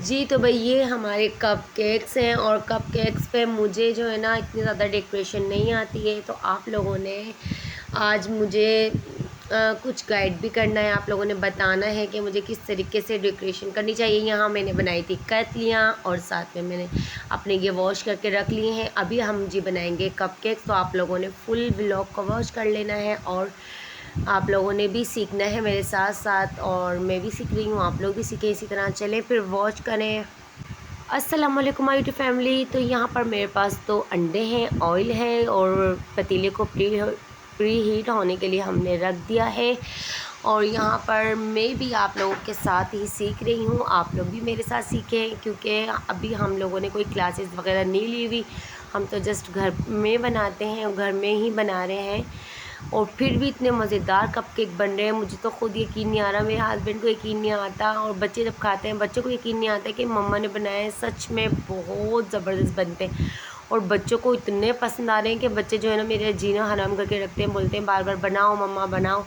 जी, तो भई ये हमारे कपकेक्स हैं और कपकेक्स पे मुझे जो है ना इतनी ज़्यादा डेकोरेशन नहीं आती है, तो आप लोगों ने आज मुझे कुछ गाइड भी करना है। आप लोगों ने बताना है कि मुझे किस तरीके से डेकोरेशन करनी चाहिए। यहाँ मैंने बनाई थी कतलियाँ और साथ में मैंने अपने ये वॉश करके रख लिए हैं। अभी हम जी बनाएंगे कपकेक्स, तो आप लोगों ने फुल व्लॉग को वॉच कर लेना है और आप लोगों ने भी सीखना है मेरे साथ साथ, और मैं भी सीख रही हूँ, आप लोग भी सीखें इसी तरह। चलें फिर वॉच करें। अस्सलाम वालेकुम माय यूट्यूब फैमिली। तो यहाँ पर मेरे पास 2 अंडे हैं, ऑयल है और पतीले को प्री हीट होने के लिए हमने रख दिया है। और यहाँ पर मैं भी आप लोगों के साथ ही सीख रही हूँ, आप लोग भी मेरे साथ सीखें, क्योंकि अभी हम लोगों ने कोई क्लासेस वगैरह नहीं ली हुई। हम तो जस्ट घर में बनाते हैं, घर में ही बना रहे हैं। और फिर भी इतने मज़ेदार कपकेक बन रहे हैं, मुझे तो खुद यकीन नहीं आ रहा, मेरे हस्बैंड को यकीन नहीं आता, और बच्चे जब खाते हैं बच्चों को यकीन नहीं आता कि मम्मा ने बनाए हैं। सच में बहुत ज़बरदस्त बनते हैं और बच्चों को इतने पसंद आ रहे हैं कि बच्चे जो है ना मेरे जीना हराम करके रखते हैं, बोलते हैं बार बार बनाओ मम्मा बनाओ।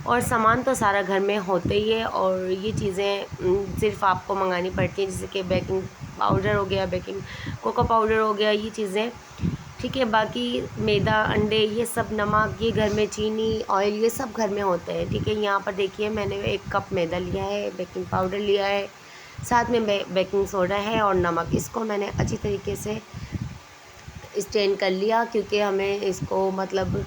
और सामान तो सारा घर में होता ही है, और ये चीज़ें सिर्फ आपको मंगानी पड़ती हैं, जैसे कि बेकिंग पाउडर हो गया, बेकिंग कोको पाउडर हो गया, ये चीज़ें ठीक है। बाकी मैदा, अंडे, ये सब, नमक, ये घर में, चीनी, ऑयल, ये सब घर में होता है, ठीक है। यहाँ पर देखिए मैंने 1 कप मैदा लिया है, बेकिंग पाउडर लिया है, साथ में बेकिंग सोडा है और नमक। इसको मैंने अच्छी तरीके से स्टेन कर लिया, क्योंकि हमें इसको मतलब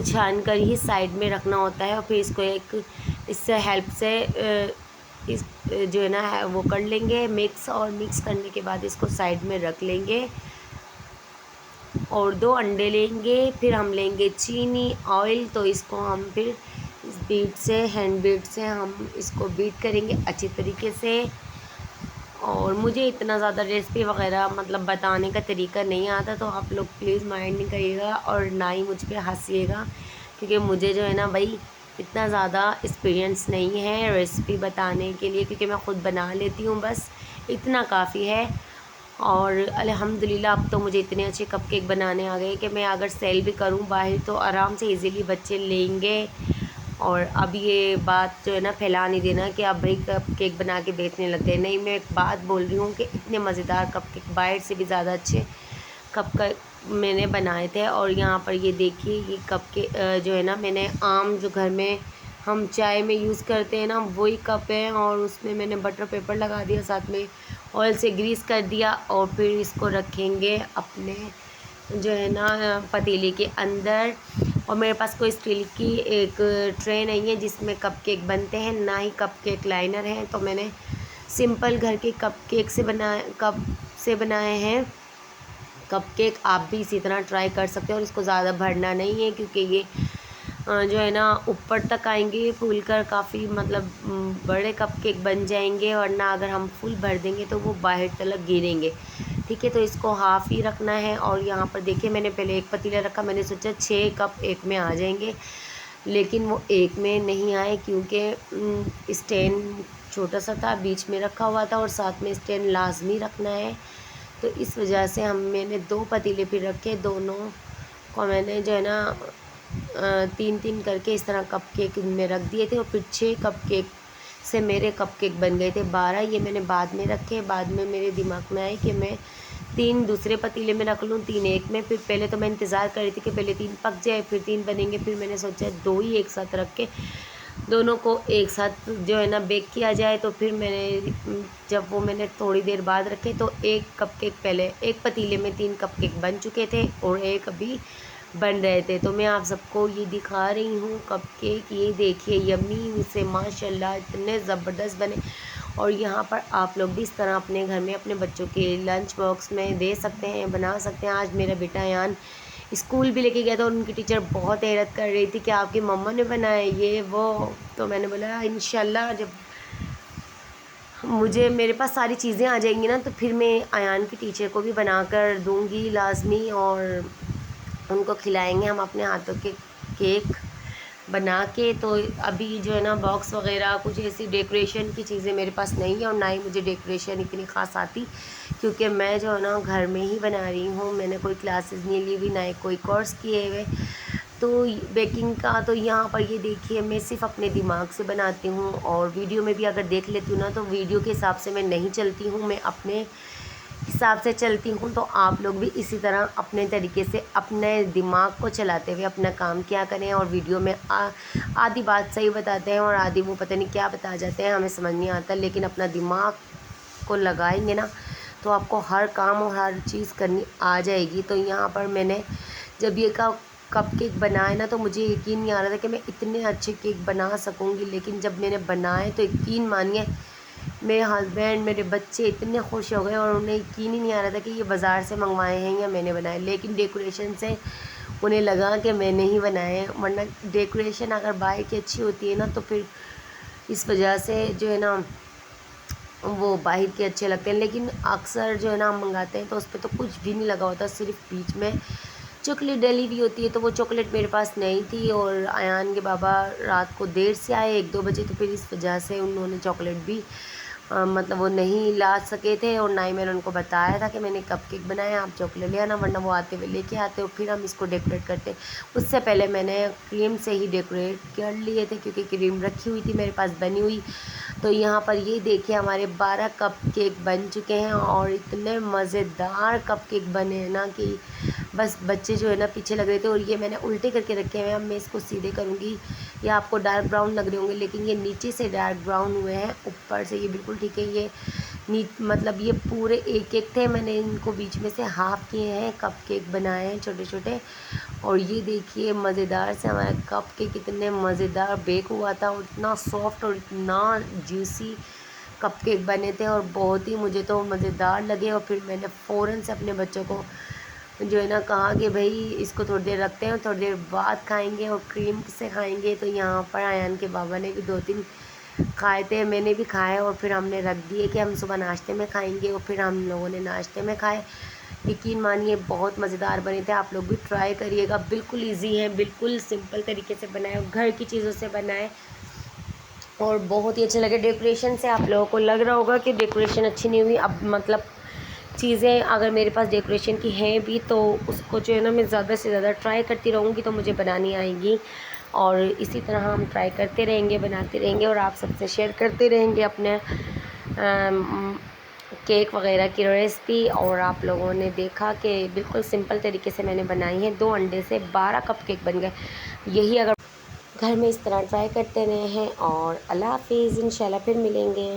छान कर ही साइड में रखना होता है, और फिर इसको एक इससे हेल्प से इस जो है ना वो कर लेंगे मिक्स, और मिक्स करने के बाद इसको साइड में रख लेंगे। और 2 अंडे लेंगे, फिर हम लेंगे चीनी, ऑयल, तो इसको हम फिर इस बीट से, हैंड बीट से हम इसको बीट करेंगे अच्छी तरीके से। और मुझे इतना ज़्यादा रेसिपी वगैरह मतलब बताने का तरीका नहीं आता, तो आप लोग प्लीज़ माइंड नहीं करिएगा और ना ही मुझ पे हंसिएगा, क्योंकि मुझे जो है ना भाई इतना ज़्यादा एक्सपीरियंस नहीं है रेसिपी बताने के लिए, क्योंकि मैं ख़ुद बना लेती हूँ, बस इतना काफ़ी है। और अल्हम्दुलिल्लाह अब तो मुझे इतने अच्छे कपकेक बनाने आ गए कि मैं अगर सेल भी करूं बाहर तो आराम से इजीली बच्चे लेंगे। और अब ये बात जो है ना फैला नहीं देना कि आप भाई कपकेक बना के बेचने लग गए, नहीं, मैं एक बात बोल रही हूँ कि इतने मज़ेदार कपकेक बाहर से भी ज़्यादा अच्छे कपकेक मैंने बनाए थे। और यहाँ पर ये देखिए, ये कपकेक जो है ना मैंने आम जो घर में हम चाय में यूज़ करते हैं ना, वही कप है, और उसमें मैंने बटर पेपर लगा दिया, साथ में ऑयल से ग्रीस कर दिया, और फिर इसको रखेंगे अपने जो है ना पतीले के अंदर। और मेरे पास कोई स्टील की एक ट्रे नहीं है जिसमें कपकेक बनते हैं, ना ही कपकेक लाइनर है, तो मैंने सिंपल घर के कप से बनाए हैं कपकेक। आप भी इसी तरह ट्राई कर सकते हो, और इसको ज़्यादा भरना नहीं है, क्योंकि ये जो है ना ऊपर तक आएंगे फूल कर, काफ़ी मतलब बड़े कपकेक बन जाएंगे, वरना अगर हम फुल भर देंगे तो वो बाहर तलक गिरेंगे, ठीक है। तो इसको हाफ़ ही रखना है। और यहाँ पर देखिए मैंने पहले एक पतीला रखा, मैंने सोचा 6 कप एक में आ जाएंगे, लेकिन वो एक में नहीं आए, क्योंकि स्टैंड छोटा सा था, बीच में रखा हुआ था, और साथ में स्टैंड लाजमी रखना है। तो इस वजह से मैंने 2 पतीले फिर रखे, दोनों को मैंने जो है ना 3-3 करके इस तरह कपकेक इनमें रख दिए थे, और फिर 6 कपकेक से मेरे कपकेक बन गए थे 12। ये मैंने बाद में रखे, बाद में मेरे दिमाग में आए कि मैं 3 दूसरे पतीले में रख लूँ, 3 एक में। फिर पहले तो मैं इंतज़ार कर रही थी कि पहले 3 पक जाए फिर 3 बनेंगे, फिर मैंने सोचा 2 ही एक साथ रख के दोनों को एक साथ जो है ना बेक किया जाए। तो फिर मैंने जब वो मैंने थोड़ी देर बाद रखे, तो एक कपकेक पहले एक पतीले में 3 कपकेक बन चुके थे, और एक अभी बन रहे थे। तो मैं आप सबको ये दिखा रही हूँ कपकेक, ये देखिए यम्मी से माशाल्लाह इतने ज़बरदस्त बने। और यहाँ पर आप लोग भी इस तरह अपने घर में अपने बच्चों के लंच बॉक्स में दे सकते हैं, बना सकते हैं। आज मेरा बेटा यान स्कूल भी लेके गया था, और उनकी टीचर बहुत हैरत कर रही थी कि आपकी मम्मा ने बनाया ये वो। तो मैंने बोला इंशाल्लाह जब मुझे मेरे पास सारी चीज़ें आ जाएंगी ना, तो फिर मैं अयान की टीचर को भी बना कर दूँगी लाजमी, और उनको खिलाएंगे हम अपने हाथों के केक बना के। तो अभी जो है ना बॉक्स वगैरह कुछ ऐसी डेकोरेशन की चीज़ें मेरे पास नहीं है, और ना ही मुझे डेकोरेशन इतनी ख़ास आती, क्योंकि मैं जो है ना घर में ही बना रही हूँ, मैंने कोई क्लासेस नहीं ली हुई, ना ही कोई कोर्स किए हुए। तो बेकिंग का तो यहाँ पर ये देखिए मैं सिर्फ अपने दिमाग से बनाती हूँ, और वीडियो में भी अगर देख लेती हूँ ना तो वीडियो के हिसाब से मैं नहीं चलती हूँ, मैं अपने हिसाब से चलती हूँ। तो आप लोग भी इसी तरह अपने तरीके से अपने दिमाग को चलाते हुए अपना काम किया करें। और वीडियो में आधी बात सही बताते हैं और आधी वो पता नहीं क्या बता जाते हैं, हमें समझ नहीं आता। लेकिन अपना दिमाग को लगाएंगे ना तो आपको हर काम और हर चीज़ करनी आ जाएगी। तो यहाँ पर मैंने जब ये कप केक बनाए ना तो मुझे यकीन नहीं आ रहा था कि मैं इतने अच्छे केक बना सकूँगी। लेकिन जब मैंने बनाए तो यकीन मानिए मेरे हस्बैंड मेरे बच्चे इतने खुश हो गए, और उन्हें यकीन ही नहीं आ रहा था कि ये बाज़ार से मंगवाए हैं या मैंने बनाए। लेकिन डेकोरेशन से उन्हें लगा कि मैंने ही बनाए हैं, वरना डेकोरेशन अगर बाहर की अच्छी होती है ना तो फिर इस वजह से जो है ना वो बाहर के अच्छे लगते हैं। लेकिन अक्सर जो है ना हम मंगाते हैं तो उस पर तो कुछ भी नहीं लगा होता, सिर्फ बीच में चॉकलेट डली हुई होती है। तो वो चॉकलेट मेरे पास नहीं थी, और अयान के बाबा रात को देर से आए 1-2 बजे, तो फिर इस वजह से उन्होंने चॉकलेट भी मतलब वो नहीं ला सके थे। और ना ही मैंने उनको बताया था कि मैंने कपकेक बनाया, आप चॉकलेट ले आना, वरना वो आते हुए लेके आते और फिर हम इसको डेकोरेट करते। उससे पहले मैंने क्रीम से ही डेकोरेट कर लिए थे, क्योंकि क्रीम रखी हुई थी मेरे पास बनी हुई। तो यहाँ पर ये देखिए हमारे 12 कपकेक बन चुके हैं, और इतने मज़ेदार कपकेक बने हैं ना कि बस बच्चे जो है ना पीछे लग रहे थे। और ये मैंने उल्टे करके रखे हुए हैं, अब मैं इसको सीधे करूँगी। ये आपको डार्क ब्राउन लग रहे होंगे, लेकिन ये नीचे से डार्क ब्राउन हुए हैं, ऊपर से ये बिल्कुल ठीक है। ये मतलब ये पूरे एक एक थे, मैंने इनको बीच में से हाफ़ किए हैं, कपकेक बनाए हैं छोटे छोटे। और ये देखिए मज़ेदार से हमारा कपकेक इतने मज़ेदार बेक हुआ था, और इतना सॉफ्ट और इतना जूसी कपकेक बने थे, और बहुत ही मुझे तो मज़ेदार लगे। और फिर मैंने फ़ौरन से अपने बच्चों को जो है ना कहा कि भाई इसको थोड़ी देर रखते हैं, थोड़ी देर बाद खाएंगे और क्रीम से खाएंगे। तो यहाँ पर अयान के बाबा ने भी 2-3 खाए थे, मैंने भी खाए, और फिर हमने रख दिए कि हम सुबह नाश्ते में खाएंगे। और फिर हम लोगों ने नाश्ते में खाए। यकीन मानिए बहुत मज़ेदार बने थे, आप लोग भी ट्राई करिएगा। बिल्कुल ईजी है, बिल्कुल सिंपल तरीके से बनाए, घर की चीज़ों से बनाए, और बहुत ही अच्छे लगे। डेकोरेशन से आप लोगों को लग रहा होगा कि डेकोरेशन अच्छी नहीं हुई, अब मतलब चीज़ें अगर मेरे पास डेकोरेशन की हैं भी तो उसको जो है ना मैं ज़्यादा से ज़्यादा ट्राई करती रहूँगी तो मुझे बनानी आएगी। और इसी तरह हम ट्राई करते रहेंगे, बनाते रहेंगे, और आप सबसे शेयर करते रहेंगे अपने केक वगैरह की रेसिपी। और आप लोगों ने देखा कि बिल्कुल सिंपल तरीके से मैंने बनाई है, 2 अंडे से 12 कप केक बन गए। यही अगर घर में इस तरह ट्राई करते रहे हैं। और अल्लाह हाफिज़, इंशाल्लाह फिर मिलेंगे।